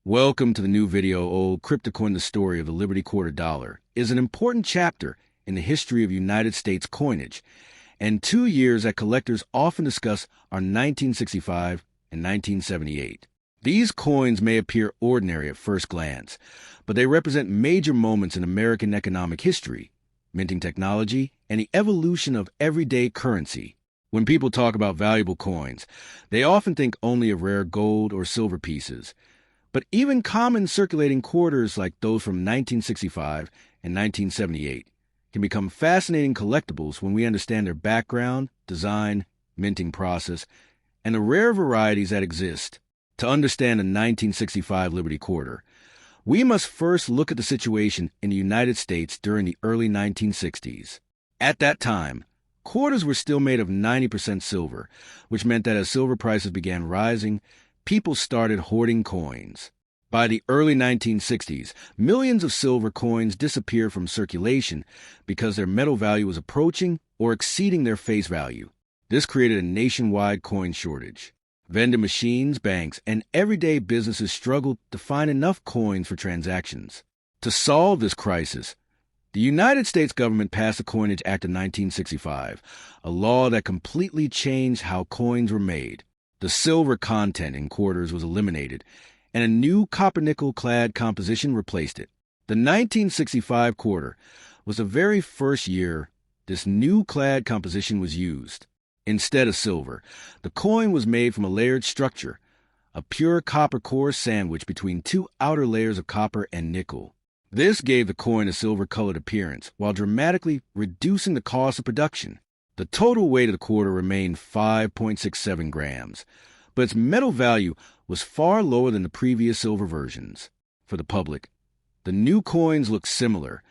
Welcome to the new video. Old Cryptocoin, the story of the Liberty Quarter Dollar, is an important chapter in the history of United States coinage, and 2 years that collectors often discuss are 1965 and 1978. These coins may appear ordinary at first glance, but they represent major moments in American economic history, minting technology, and the evolution of everyday currency. When people talk about valuable coins, they often think only of rare gold or silver pieces. But even common circulating quarters like those from 1965 and 1978 can become fascinating collectibles when we understand their background, design, minting process, and the rare varieties that exist. To understand the 1965 Liberty Quarter, we must first look at the situation in the United States during the early 1960s. At that time, quarters were still made of 90% silver, which meant that as silver prices began rising, people started hoarding coins. By the early 1960s, millions of silver coins disappeared from circulation because their metal value was approaching or exceeding their face value. This created a nationwide coin shortage. Vending machines, banks, and everyday businesses struggled to find enough coins for transactions. To solve this crisis, the United States government passed the Coinage Act of 1965, a law that completely changed how coins were made. The silver content in quarters was eliminated, and a new copper-nickel-clad composition replaced it. The 1965 quarter was the very first year this new clad composition was used. Instead of silver, the coin was made from a layered structure, a pure copper core sandwiched between two outer layers of copper and nickel. This gave the coin a silver-colored appearance, while dramatically reducing the cost of production. The total weight of the quarter remained 5.67 grams, but its metal value was far lower than the previous silver versions. For the public, the new coins looked similar,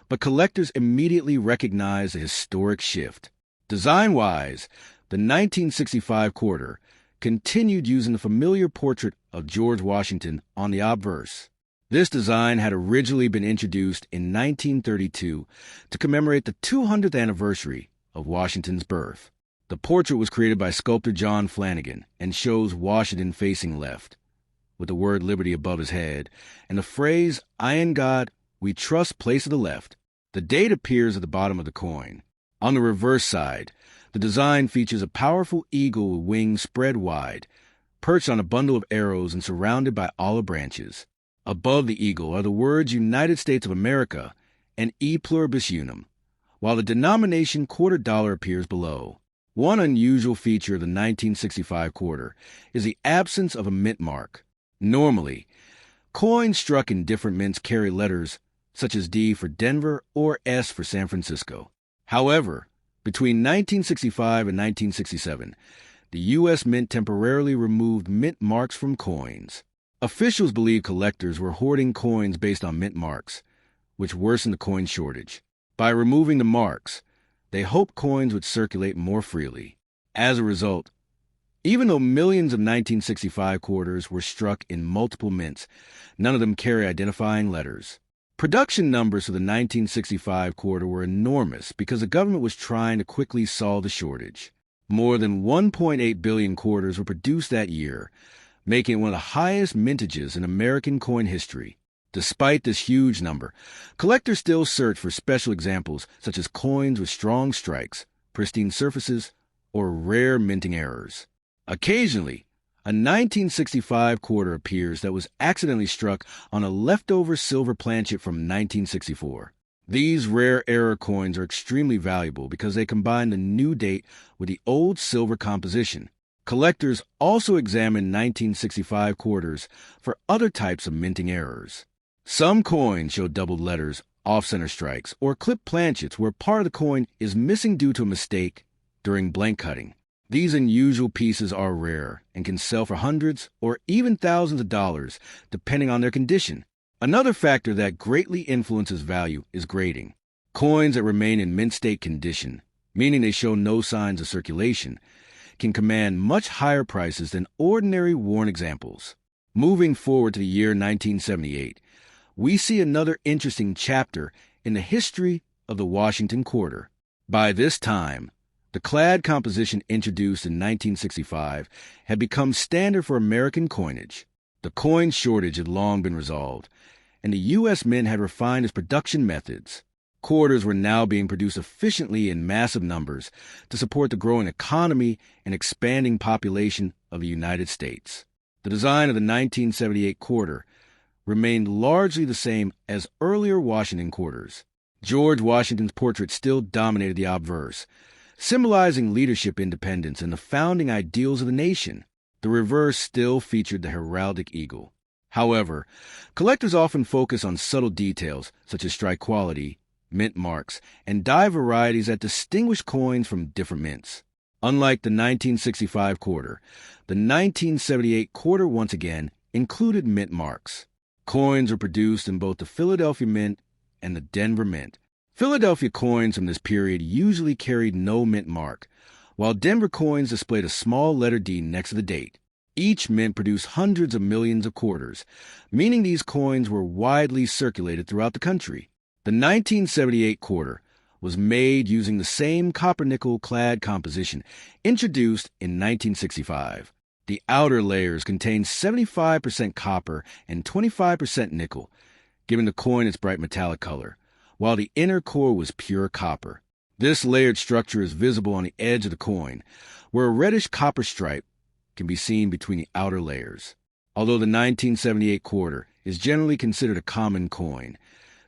but collectors immediately recognized a historic shift. Design-wise, the 1965 quarter continued using the familiar portrait of George Washington on the obverse. This design had originally been introduced in 1932 to commemorate the 200th anniversary of Washington's birth. The portrait was created by sculptor John Flanagan and shows Washington facing left, with the word liberty above his head, and the phrase, "I in God we trust," placed to the left. The date appears at the bottom of the coin. On the reverse side, the design features a powerful eagle with wings spread wide, perched on a bundle of arrows and surrounded by olive branches. Above the eagle are the words United States of America and E pluribus unum, while the denomination quarter dollar appears below. One unusual feature of the 1965 quarter is the absence of a mint mark. Normally, coins struck in different mints carry letters such as D for Denver or S for San Francisco. However, between 1965 and 1967, the U.S. Mint temporarily removed mint marks from coins. Officials believe collectors were hoarding coins based on mint marks, which worsened the coin shortage. By removing the marks, they hoped coins would circulate more freely. As a result, even though millions of 1965 quarters were struck in multiple mints, none of them carry identifying letters. Production numbers for the 1965 quarter were enormous because the government was trying to quickly solve the shortage. More than 1.8 billion quarters were produced that year, making it one of the highest mintages in American coin history. Despite this huge number, collectors still search for special examples such as coins with strong strikes, pristine surfaces, or rare minting errors. Occasionally, a 1965 quarter appears that was accidentally struck on a leftover silver planchet from 1964. These rare error coins are extremely valuable because they combine the new date with the old silver composition. Collectors also examine 1965 quarters for other types of minting errors. Some coins show doubled letters, off-center strikes, or clipped planchets where part of the coin is missing due to a mistake during blank cutting. These unusual pieces are rare and can sell for hundreds or even thousands of dollars, depending on their condition. Another factor that greatly influences value is grading. Coins that remain in mint state condition, meaning they show no signs of circulation, can command much higher prices than ordinary worn examples. Moving forward to the year 1978, we see another interesting chapter in the history of the Washington quarter. By this time, the clad composition introduced in 1965 had become standard for American coinage. The coin shortage had long been resolved, and the U.S. Mint had refined its production methods. Quarters were now being produced efficiently in massive numbers to support the growing economy and expanding population of the United States. The design of the 1978 quarter remained largely the same as earlier Washington quarters. George Washington's portrait still dominated the obverse, symbolizing leadership independence and the founding ideals of the nation. The reverse still featured the heraldic eagle. However, collectors often focus on subtle details such as strike quality, mint marks, and die varieties that distinguish coins from different mints. Unlike the 1965 quarter, the 1978 quarter once again included mint marks. Coins were produced in both the Philadelphia Mint and the Denver Mint. Philadelphia coins from this period usually carried no mint mark, while Denver coins displayed a small letter D next to the date. Each mint produced hundreds of millions of quarters, meaning these coins were widely circulated throughout the country. The 1978 quarter was made using the same copper-nickel clad composition introduced in 1965. The outer layers contained 75% copper and 25% nickel, giving the coin its bright metallic color, while the inner core was pure copper. This layered structure is visible on the edge of the coin, where a reddish copper stripe can be seen between the outer layers. Although the 1978 quarter is generally considered a common coin,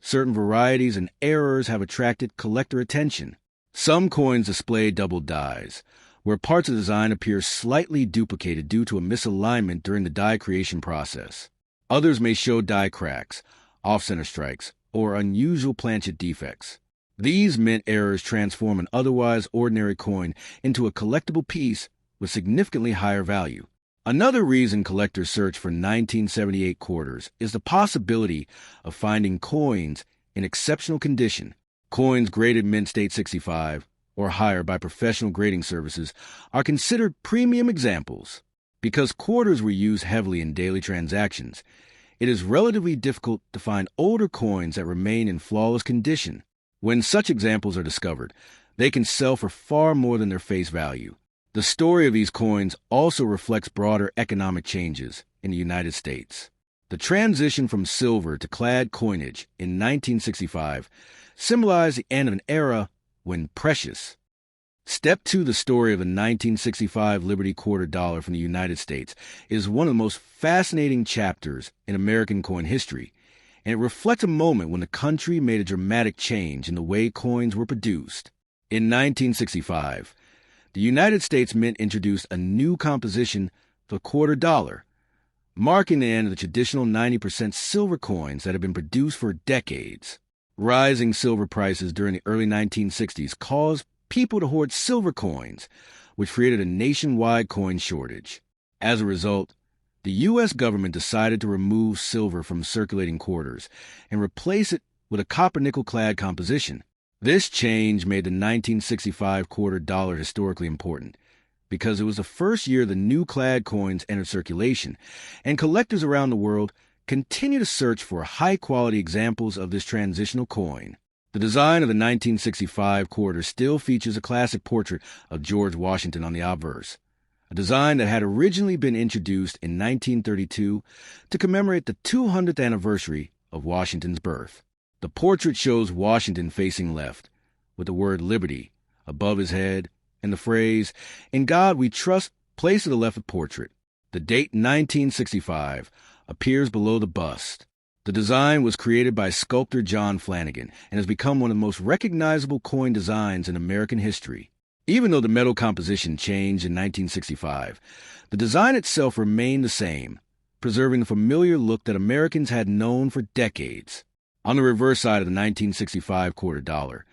certain varieties and errors have attracted collector attention. Some coins display double dies, where parts of the design appear slightly duplicated due to a misalignment during the die creation process. Others may show die cracks, off-center strikes, or unusual planchet defects. These mint errors transform an otherwise ordinary coin into a collectible piece with significantly higher value. Another reason collectors search for 1978 quarters is the possibility of finding coins in exceptional condition. Coins graded mint state 65 or higher by professional grading services are considered premium examples. Because quarters were used heavily in daily transactions, it is relatively difficult to find older coins that remain in flawless condition. When such examples are discovered, they can sell for far more than their face value. The story of these coins also reflects broader economic changes in the United States. The transition from silver to clad coinage in 1965 symbolized the end of an era when precious. Step 2, the story of the 1965 Liberty Quarter Dollar from the United States, is one of the most fascinating chapters in American coin history, and it reflects a moment when the country made a dramatic change in the way coins were produced. In 1965, the United States Mint introduced a new composition, the quarter dollar, marking the end of the traditional 90% silver coins that had been produced for decades. Rising silver prices during the early 1960s caused people to hoard silver coins, which created a nationwide coin shortage. As a result, the U.S. government decided to remove silver from circulating quarters and replace it with a copper-nickel clad composition. This change made the 1965 quarter dollar historically important because it was the first year the new clad coins entered circulation, and collectors around the world continue to search for high-quality examples of this transitional coin. The design of the 1965 quarter still features a classic portrait of George Washington on the obverse, a design that had originally been introduced in 1932 to commemorate the 200th anniversary of Washington's birth. The portrait shows Washington facing left, with the word liberty above his head and the phrase, "In God we trust," placed to the left of the portrait. The date 1965 appears below the bust. The design was created by sculptor John Flanagan and has become one of the most recognizable coin designs in American history. Even though the metal composition changed in 1965, the design itself remained the same, preserving the familiar look that Americans had known for decades. On the reverse side of the 1965 quarter dollar,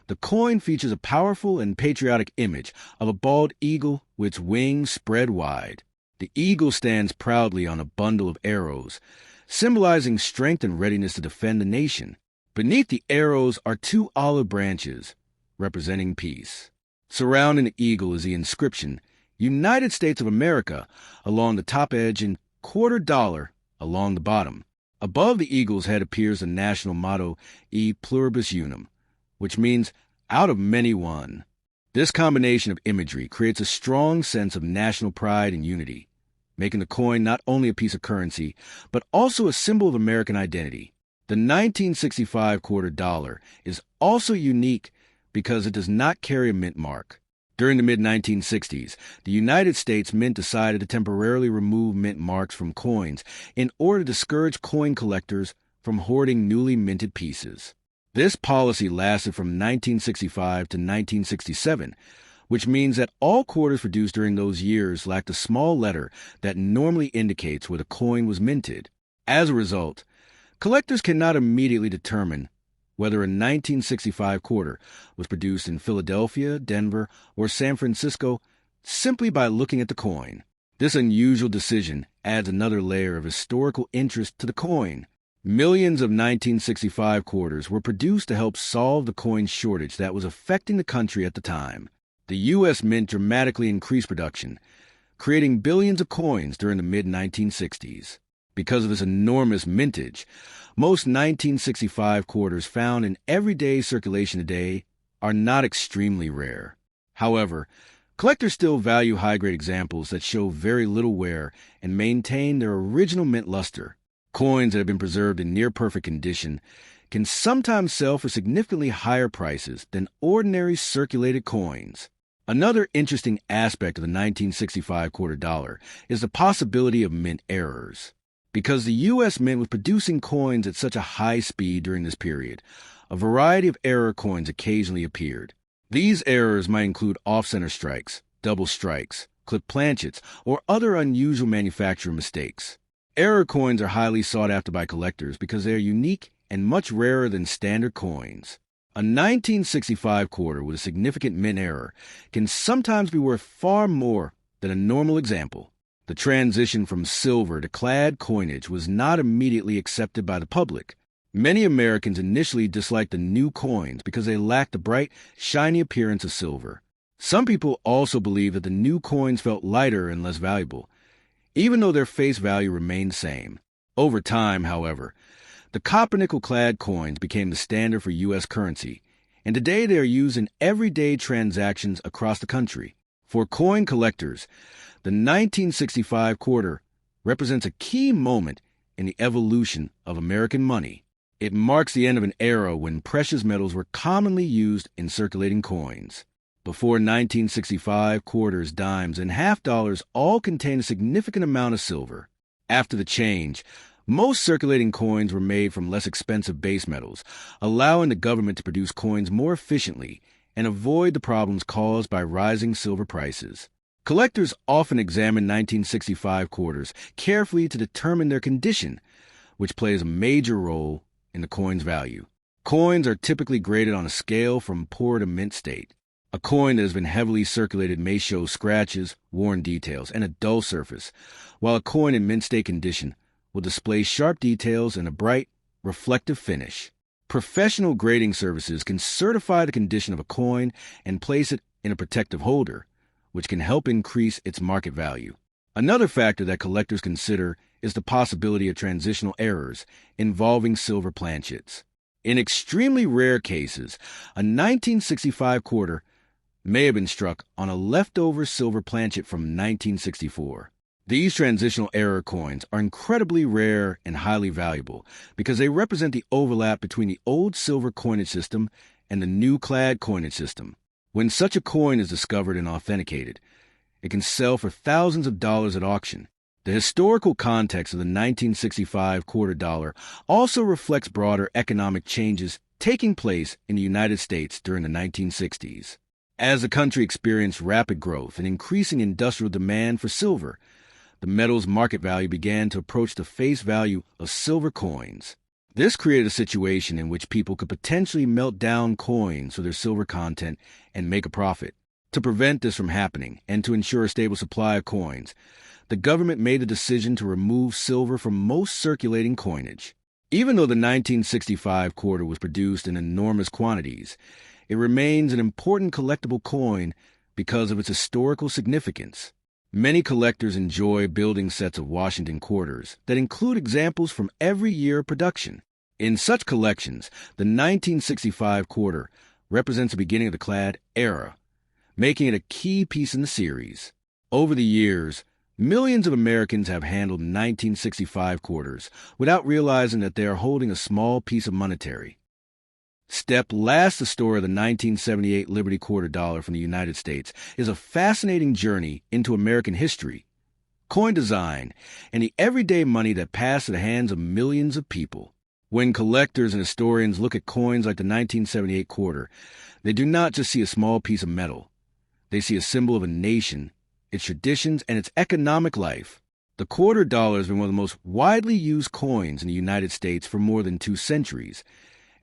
the coin features a powerful and patriotic image of a bald eagle with its wings spread wide. The eagle stands proudly on a bundle of arrows, symbolizing strength and readiness to defend the nation. Beneath the arrows are two olive branches, representing peace. Surrounding the eagle is the inscription, United States of America, along the top edge and quarter dollar along the bottom. Above the eagle's head appears the national motto, E pluribus unum, which means out of many one. This combination of imagery creates a strong sense of national pride and unity. making the coin not only a piece of currency, but also a symbol of American identity. The 1965 quarter dollar is also unique because it does not carry a mint mark. During the mid-1960s, the United States Mint decided to temporarily remove mint marks from coins in order to discourage coin collectors from hoarding newly minted pieces. This policy lasted from 1965 to 1967, which means that all quarters produced during those years lacked a small letter that normally indicates where the coin was minted. As a result, collectors cannot immediately determine whether a 1965 quarter was produced in Philadelphia, Denver, or San Francisco simply by looking at the coin. This unusual decision adds another layer of historical interest to the coin. Millions of 1965 quarters were produced to help solve the coin shortage that was affecting the country at the time. The U.S. Mint dramatically increased production, creating billions of coins during the mid-1960s. Because of its enormous mintage, most 1965 quarters found in everyday circulation today are not extremely rare. However, collectors still value high-grade examples that show very little wear and maintain their original mint luster. Coins that have been preserved in near-perfect condition can sometimes sell for significantly higher prices than ordinary circulated coins. Another interesting aspect of the 1965 quarter dollar is the possibility of mint errors. Because the U.S. Mint was producing coins at such a high speed during this period, a variety of error coins occasionally appeared. These errors might include off-center strikes, double strikes, clipped planchets, or other unusual manufacturer mistakes. Error coins are highly sought after by collectors because they are unique and much rarer than standard coins. A 1965 quarter with a significant mint error can sometimes be worth far more than a normal example. The transition from silver to clad coinage was not immediately accepted by the public. Many Americans initially disliked the new coins because they lacked the bright, shiny appearance of silver. Some people also believed that the new coins felt lighter and less valuable, even though their face value remained the same. Over time, however, the copper-nickel-clad coins became the standard for U.S. currency, and today they are used in everyday transactions across the country. For coin collectors, the 1965 quarter represents a key moment in the evolution of American money. It marks the end of an era when precious metals were commonly used in circulating coins. Before 1965, quarters, dimes, and half dollars all contained a significant amount of silver. After the change, most circulating coins were made from less expensive base metals, allowing the government to produce coins more efficiently and avoid the problems caused by rising silver prices. Collectors often examine 1965 quarters carefully to determine their condition, which plays a major role in the coin's value. Coins are typically graded on a scale from poor to mint state. A coin that has been heavily circulated may show scratches, worn details, and a dull surface, while a coin in mint state condition will display sharp details and a bright, reflective finish. Professional grading services can certify the condition of a coin and place it in a protective holder, which can help increase its market value. Another factor that collectors consider is the possibility of transitional errors involving silver planchets. In extremely rare cases, a 1965 quarter may have been struck on a leftover silver planchet from 1964. These transitional error coins are incredibly rare and highly valuable because they represent the overlap between the old silver coinage system and the new clad coinage system. When such a coin is discovered and authenticated, it can sell for thousands of dollars at auction. The historical context of the 1965 quarter dollar also reflects broader economic changes taking place in the United States during the 1960s. As the country experienced rapid growth and increasing industrial demand for silver, the metal's market value began to approach the face value of silver coins. This created a situation in which people could potentially melt down coins for their silver content and make a profit. To prevent this from happening and to ensure a stable supply of coins, the government made the decision to remove silver from most circulating coinage. Even though the 1965 quarter was produced in enormous quantities, it remains an important collectible coin because of its historical significance. Many collectors enjoy building sets of Washington quarters that include examples from every year of production. In such collections, the 1965 quarter represents the beginning of the clad era, making it a key piece in the series. Over the years, Millions of Americans have handled 1965 quarters without realizing that they are holding a small piece of monetary. Step last, the story of the 1978 Liberty Quarter Dollar from the United States is a fascinating journey into American history, coin design, and the everyday money that passed to the hands of millions of people. When collectors and historians look at coins like the 1978 quarter, they do not just see a small piece of metal. They see a symbol of a nation, its traditions, and its economic life. The quarter dollar has been one of the most widely used coins in the United States for more than 2 centuries,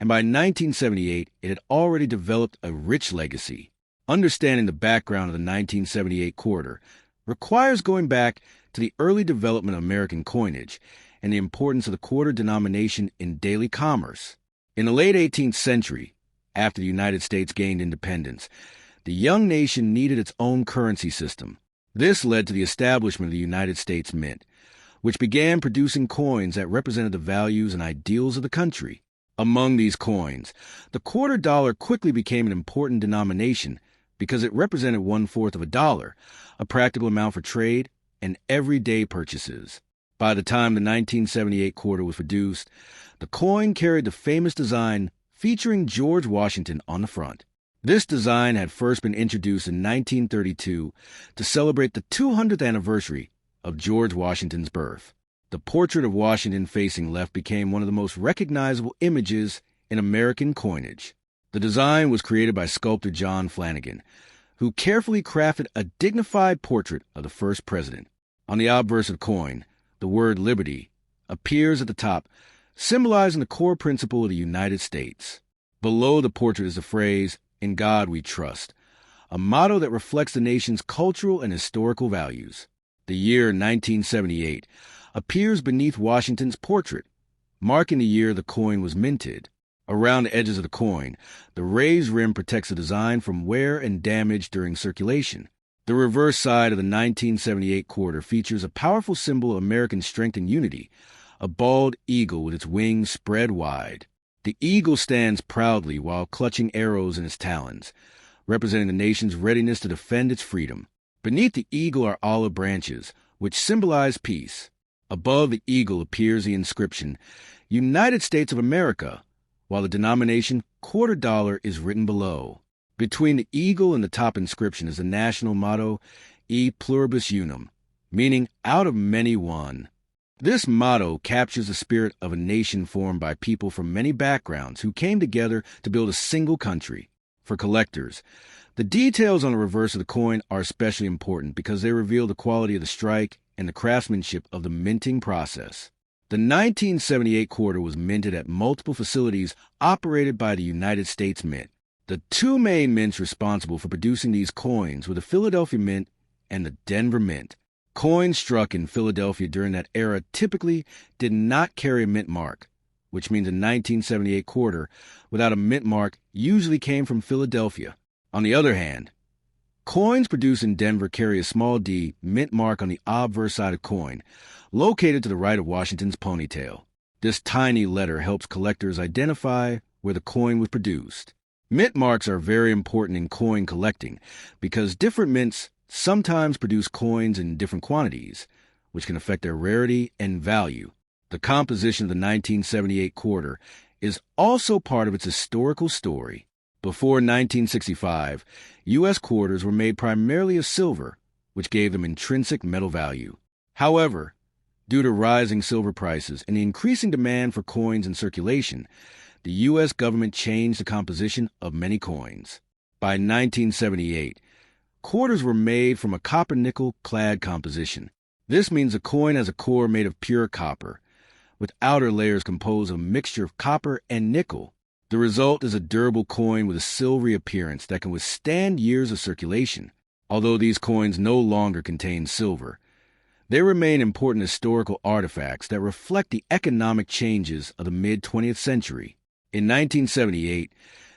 and by 1978, it had already developed a rich legacy. Understanding the background of the 1978 quarter requires going back to the early development of American coinage and the importance of the quarter denomination in daily commerce. In the late 18th century, after the United States gained independence, the young nation needed its own currency system. This led to the establishment of the United States Mint, which began producing coins that represented the values and ideals of the country. Among these coins, the quarter dollar quickly became an important denomination because it represented 1/4 of a dollar, a practical amount for trade and everyday purchases. By the time the 1978 quarter was produced, the coin carried the famous design featuring George Washington on the front. This design had first been introduced in 1932 to celebrate the 200th anniversary of George Washington's birth. The portrait of Washington facing left became one of the most recognizable images in American coinage. The design was created by sculptor John Flanagan, who carefully crafted a dignified portrait of the first president. On the obverse of the coin, the word liberty appears at the top, symbolizing the core principle of the United States. Below the portrait is the phrase, "In God we trust," a motto that reflects the nation's cultural and historical values. The year 1978 appears beneath Washington's portrait, marking the year the coin was minted. Around the edges of the coin, the raised rim protects the design from wear and damage during circulation. The reverse side of the 1978 quarter features a powerful symbol of American strength and unity, a bald eagle with its wings spread wide. The eagle stands proudly while clutching arrows in its talons, representing the nation's readiness to defend its freedom. Beneath the eagle are olive branches, which symbolize peace. Above the eagle appears the inscription, United States of America, while the denomination quarter dollar is written below. Between the eagle and the top inscription is the national motto, E pluribus unum, meaning out of many one. This motto captures the spirit of a nation formed by people from many backgrounds who came together to build a single country. For collectors, the details on the reverse of the coin are especially important because they reveal the quality of the strike and the craftsmanship of the minting process. The 1978 quarter was minted at multiple facilities operated by the United States Mint. The 2 main mints responsible for producing these coins were the Philadelphia Mint and the Denver Mint. Coins struck in Philadelphia during that era typically did not carry a mint mark, which means a 1978 quarter without a mint mark usually came from Philadelphia. On the other hand, coins produced in Denver carry a small D mint mark on the obverse side of coin, located to the right of Washington's ponytail. This tiny letter helps collectors identify where the coin was produced. Mint marks are very important in coin collecting because different mints sometimes produce coins in different quantities, which can affect their rarity and value. The composition of the 1978 quarter is also part of its historical story. Before 1965, U.S. quarters were made primarily of silver, which gave them intrinsic metal value. However, due to rising silver prices and the increasing demand for coins in circulation, the U.S. government changed the composition of many coins. By 1978, quarters were made from a copper-nickel clad composition. This means the coin has a core made of pure copper, with outer layers composed of a mixture of copper and nickel. The result is a durable coin with a silvery appearance that can withstand years of circulation. Although these coins no longer contain silver, they remain important historical artifacts that reflect the economic changes of the mid-20th century. In 1978,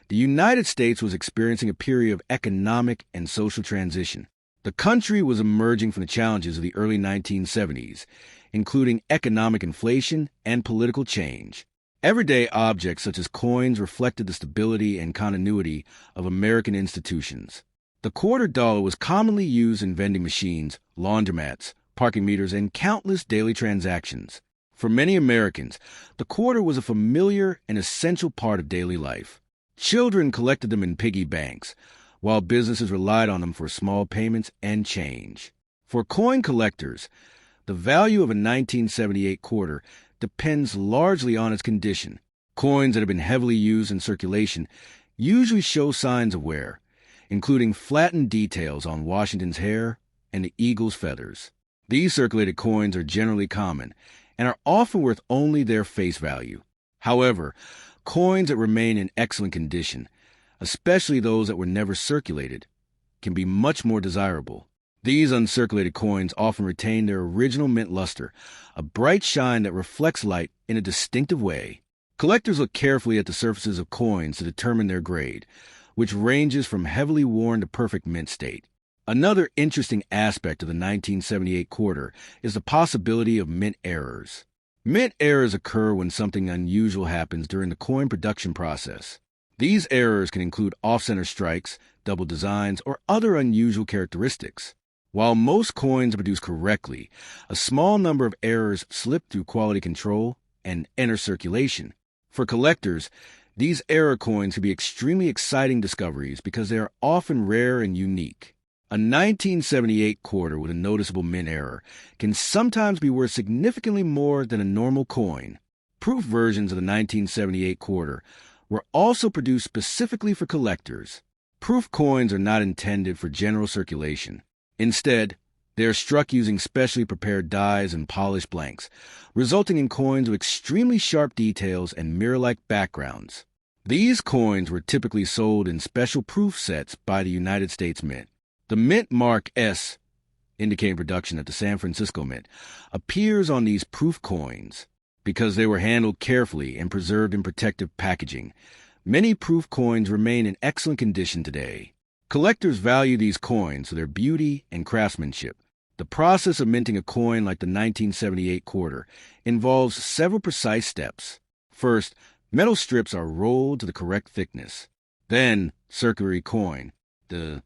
the United States was experiencing a period of economic and social transition. The country was emerging from the challenges of the early 1970s, including economic inflation and political change. Everyday objects such as coins reflected the stability and continuity of American institutions. The quarter dollar was commonly used in vending machines, laundromats, parking meters, and countless daily transactions. For many Americans, the quarter was a familiar and essential part of daily life. Children collected them in piggy banks, while businesses relied on them for small payments and change. For coin collectors, the value of a 1978 quarter depends largely on its condition. Coins that have been heavily used in circulation usually show signs of wear, including flattened details on Washington's hair and the eagle's feathers. These circulated coins are generally common and are often worth only their face value. However, coins that remain in excellent condition, especially those that were never circulated, can be much more desirable. These uncirculated coins often retain their original mint luster, a bright shine that reflects light in a distinctive way. Collectors look carefully at the surfaces of coins to determine their grade, which ranges from heavily worn to perfect mint state. Another interesting aspect of the 1978 quarter is the possibility of mint errors. Mint errors occur when something unusual happens during the coin production process. These errors can include off-center strikes, double designs, or other unusual characteristics. While most coins are produced correctly, a small number of errors slip through quality control and enter circulation. For collectors, these error coins can be extremely exciting discoveries because they are often rare and unique. A 1978 quarter with a noticeable mint error can sometimes be worth significantly more than a normal coin. Proof versions of the 1978 quarter were also produced specifically for collectors. Proof coins are not intended for general circulation. Instead, they are struck using specially prepared dies and polished blanks, resulting in coins with extremely sharp details and mirror-like backgrounds. These coins were typically sold in special proof sets by the United States Mint. The Mint Mark S, indicating production at the San Francisco Mint, appears on these proof coins. Because they were handled carefully and preserved in protective packaging, many proof coins remain in excellent condition today. Collectors value these coins for their beauty and craftsmanship. The process of minting a coin like the 1978 quarter involves several precise steps. First, metal strips are rolled to the correct thickness. Then, circular coin, the